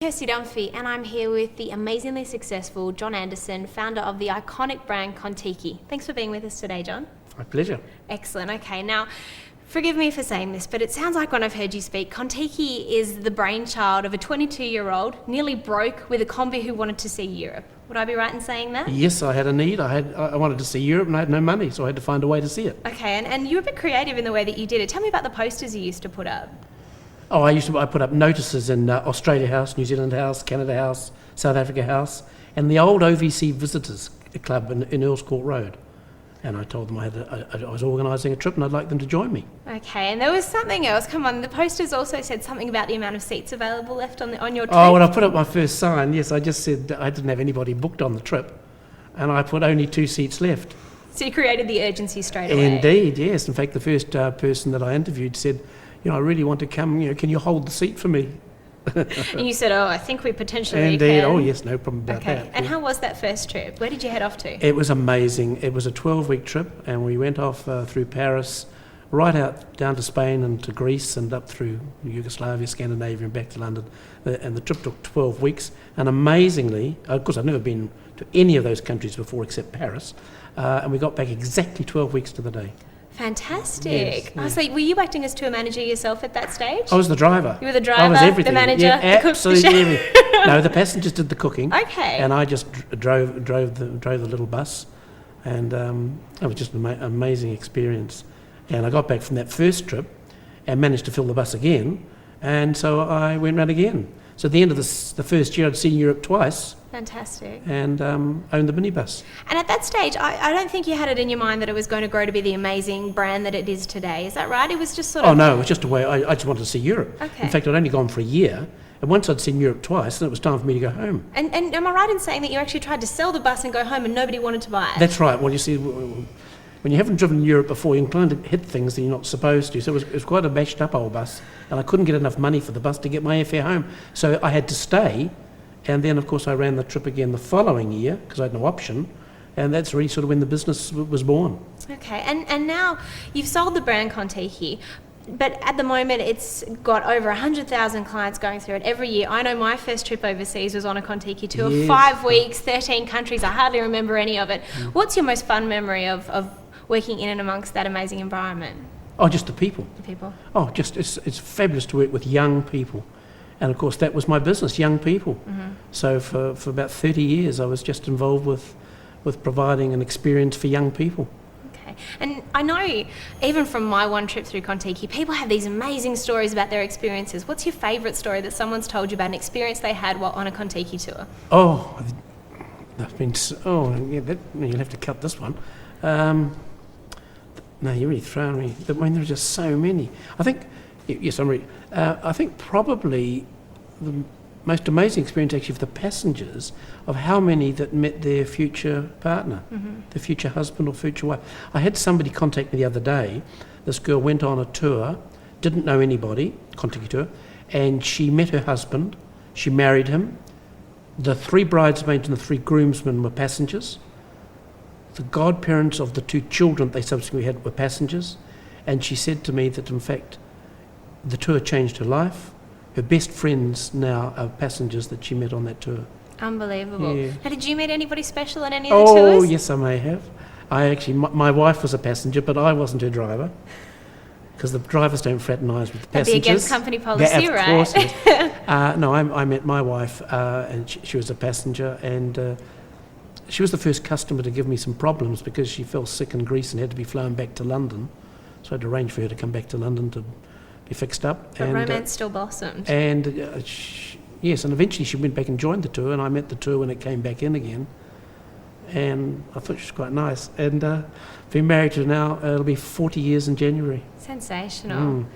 Kirsty Dunphey, and I'm here with the amazingly successful John Anderson, founder of the iconic brand Contiki. Thanks for being with us today, John. My pleasure. Excellent. Okay, now, forgive me for saying this, but it sounds like when I've heard you speak, Contiki is the brainchild of a 22-year-old, nearly broke, with a combi who wanted to see Europe. Would I be right in saying that? Yes, I had a need. I wanted to see Europe and I had no money, so I had to find a way to see it. Okay, and you were a bit creative in the way that you did it. Tell me about the posters you used to put up. Oh, I put up notices in Australia House, New Zealand House, Canada House, South Africa House, and the old OVC Visitors Club in Earls Court Road. And I told them I was organising a trip and I'd like them to join me. Okay, and there was something else. Come on, the posters also said something about the amount of seats available left on your trip. Oh, when I put up my first sign, yes, I just said I didn't have anybody booked on the trip, and I put only 2 seats left. So you created the urgency straight away. Indeed, yes. In fact, the first person that I interviewed said, I really want to come, can you hold the seat for me? And you said, I think we potentially Indeed. can. Oh, yes, no problem about that. And how was that first trip? Where did you head off to? It was amazing. It was a 12-week trip, and we went off through Paris, right out down to Spain and to Greece and up through Yugoslavia, Scandinavia and back to London. And the trip took 12 weeks, and amazingly, of course I've never been to any of those countries before except Paris, and we got back exactly 12 weeks to the day. Fantastic. Yes. So were you acting as tour manager yourself at that stage? I was the driver. You were the driver, I was everything. the manager, yeah, the cook, absolutely the chef. everything. No, the passengers did the cooking. Okay. And I just drove the little bus, and it was just an amazing experience. And I got back from that first trip and managed to fill the bus again, and so I went round again. So at the end of the first year, I'd seen Europe twice. Fantastic. And owned the minibus. And at that stage, I don't think you had it in your mind that it was going to grow to be the amazing brand that it is today. Is that right? It was just sort of... Oh, no, it was just a way. I just wanted to see Europe. Okay. In fact, I'd only gone for a year. And once I'd seen Europe twice, then it was time for me to go home. And am I right in saying that you actually tried to sell the bus and go home and nobody wanted to buy it? That's right. Well, you see, when you haven't driven Europe before, you're inclined to hit things that you're not supposed to. So it was quite a bashed up old bus. And I couldn't get enough money for the bus to get my airfare home. So I had to stay. And then, of course, I ran the trip again the following year because I had no option. And that's really sort of when the business was born. Okay, and now you've sold the brand Contiki, but at the moment it's got over 100,000 clients going through it every year. I know my first trip overseas was on a Contiki tour, Yes. 5 weeks, 13 countries. I hardly remember any of it. What's your most fun memory of working in and amongst that amazing environment? Oh, just the people. The people. Oh, just it's fabulous to work with young people. And of course, that was my business, young people. Mm-hmm. So for about 30 years, I was just involved with providing an experience for young people. Okay. And I know, even from my one trip through Contiki, people have these amazing stories about their experiences. What's your favourite story that someone's told you about an experience they had while on a Contiki tour? Oh, I've been... you'll have to cut this one. No, you're really throwing me. I mean, there are just so many. I think... Yes, I think probably the most amazing experience actually for the passengers of how many that met their future partner, their future husband or future wife. I had somebody contact me the other day. This girl went on a tour, didn't know anybody, Contiki tour, and she met her husband, she married him. The 3 bridesmaids and the 3 groomsmen were passengers. The godparents of the 2 children they subsequently had were passengers. And she said to me that, in fact, the tour changed her life. Her best friends now are passengers that she met on that tour. Unbelievable. Yeah. Now, did you meet anybody special on any of the tours? Oh, yes, I may have. My wife was a passenger, but I wasn't her driver. Because the drivers don't fraternise with the passengers. That'd be against company policy, Of right? course. Yes. No, I met my wife, and she was a passenger, and she was the first customer to give me some problems because she fell sick in Greece and had to be flown back to London. So I had to arrange for her to come back to London to be fixed up. But romance still blossomed. And yes, and eventually she went back and joined the tour, and I met the tour when it came back in again. And I thought she was quite nice. And been married to her now, it'll be 40 years in January. Sensational.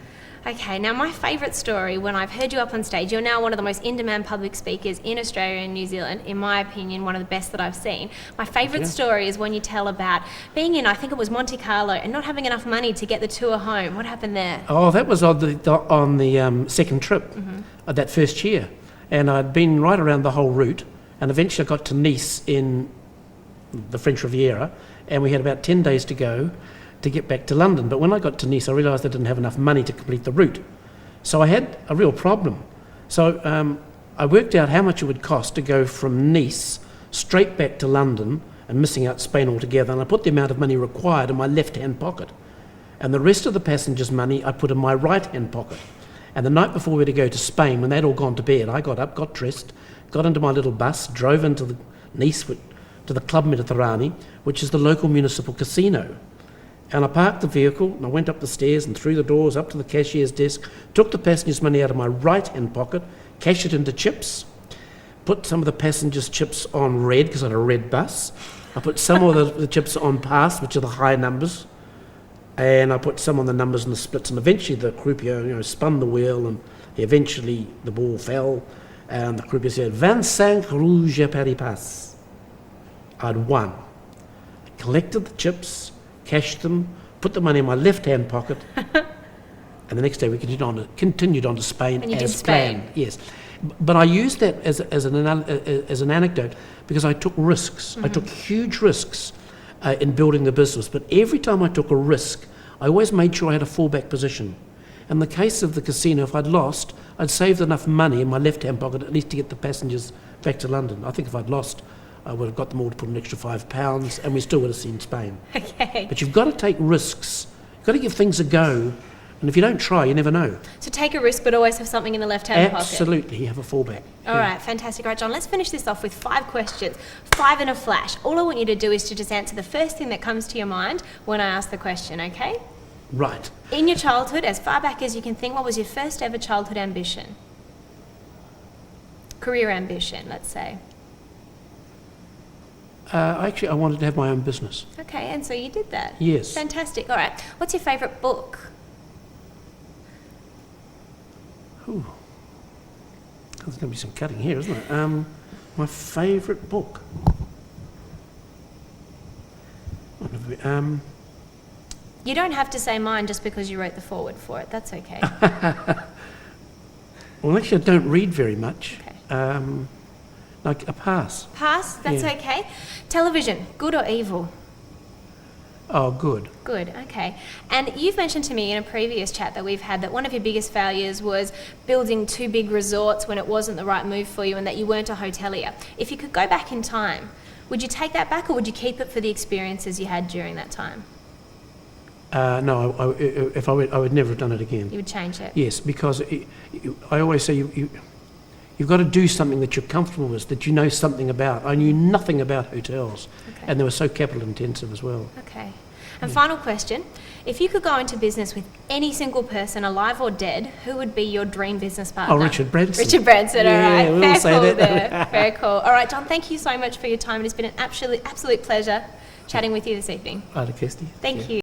Okay, now my favourite story, when I've heard you up on stage, you're now one of the most in-demand public speakers in Australia and New Zealand, in my opinion, one of the best that I've seen. My favourite story is when you tell about being in, I think it was Monte Carlo, and not having enough money to get the tour home. What happened there? Oh, that was on the second trip, that first year. And I'd been right around the whole route, and eventually I got to Nice in the French Riviera, and we had about 10 days to go to get back to London. But when I got to Nice, I realised I didn't have enough money to complete the route. So I had a real problem. So I worked out how much it would cost to go from Nice straight back to London and missing out Spain altogether, and I put the amount of money required in my left-hand pocket. And the rest of the passengers' money I put in my right-hand pocket. And the night before we were to go to Spain, when they'd all gone to bed, I got up, got dressed, got into my little bus, drove into Nice to the Club Mediterranee, which is the local municipal casino. And I parked the vehicle, and I went up the stairs and through the doors up to the cashier's desk, took the passengers' money out of my right-hand pocket, cashed it into chips, put some of the passengers' chips on red, because I had a red bus. I put some of the chips on pass, which are the high numbers, and I put some on the numbers and the splits, and eventually the croupier, spun the wheel, and eventually the ball fell, and the croupier said, 25 rouge à Paris pass. I'd won. I collected the chips, cashed them, put the money in my left-hand pocket, and the next day we continued on to Spain and you as did Spain. planned. Yes. But I used that as an anecdote because I took risks. I took huge risks in building the business. But every time I took a risk, I always made sure I had a fallback position. In the case of the casino, if I'd lost, I'd saved enough money in my left-hand pocket at least to get the passengers back to London. I think if I'd lost, I would have got them all to put an extra £5 and we still would have seen Spain. Okay. But you've got to take risks. You've got to give things a go. And if you don't try, you never know. So take a risk, but always have something in the left-hand pocket. Absolutely, you have a fallback. All right, fantastic. All right, John, let's finish this off with 5 questions, 5 in a flash. All I want you to do is to just answer the first thing that comes to your mind when I ask the question, okay? Right. In your childhood, as far back as you can think, what was your first ever childhood ambition? Career ambition, let's say. Actually, I wanted to have my own business. Okay, and so you did that? Yes. Fantastic. All right, what's your favourite book? Ooh. There's going to be some cutting here, isn't it? My favourite book. You don't have to say mine just because you wrote the foreword for it. That's okay. Well, actually, I don't read very much. Okay. Like a pass. Pass? That's Yeah. okay. Television, good or evil? Oh, good. Good, okay. And you've mentioned to me in a previous chat that we've had that one of your biggest failures was building 2 big resorts when it wasn't the right move for you and that you weren't a hotelier. If you could go back in time, would you take that back or would you keep it for the experiences you had during that time? No, if I would never have done it again. You would change it? Yes, because I always say you've got to do something that you're comfortable with, that you know something about. I knew nothing about hotels, Okay. and they were so capital intensive as well. Okay. And final question, if you could go into business with any single person, alive or dead, who would be your dream business partner? Oh, Richard Branson. Richard Branson, all right. we'll Fair say call that. there. Very cool. All right, John, thank you so much for your time. It's been an absolute pleasure chatting with you this evening. Right, Kirsty. Thank you.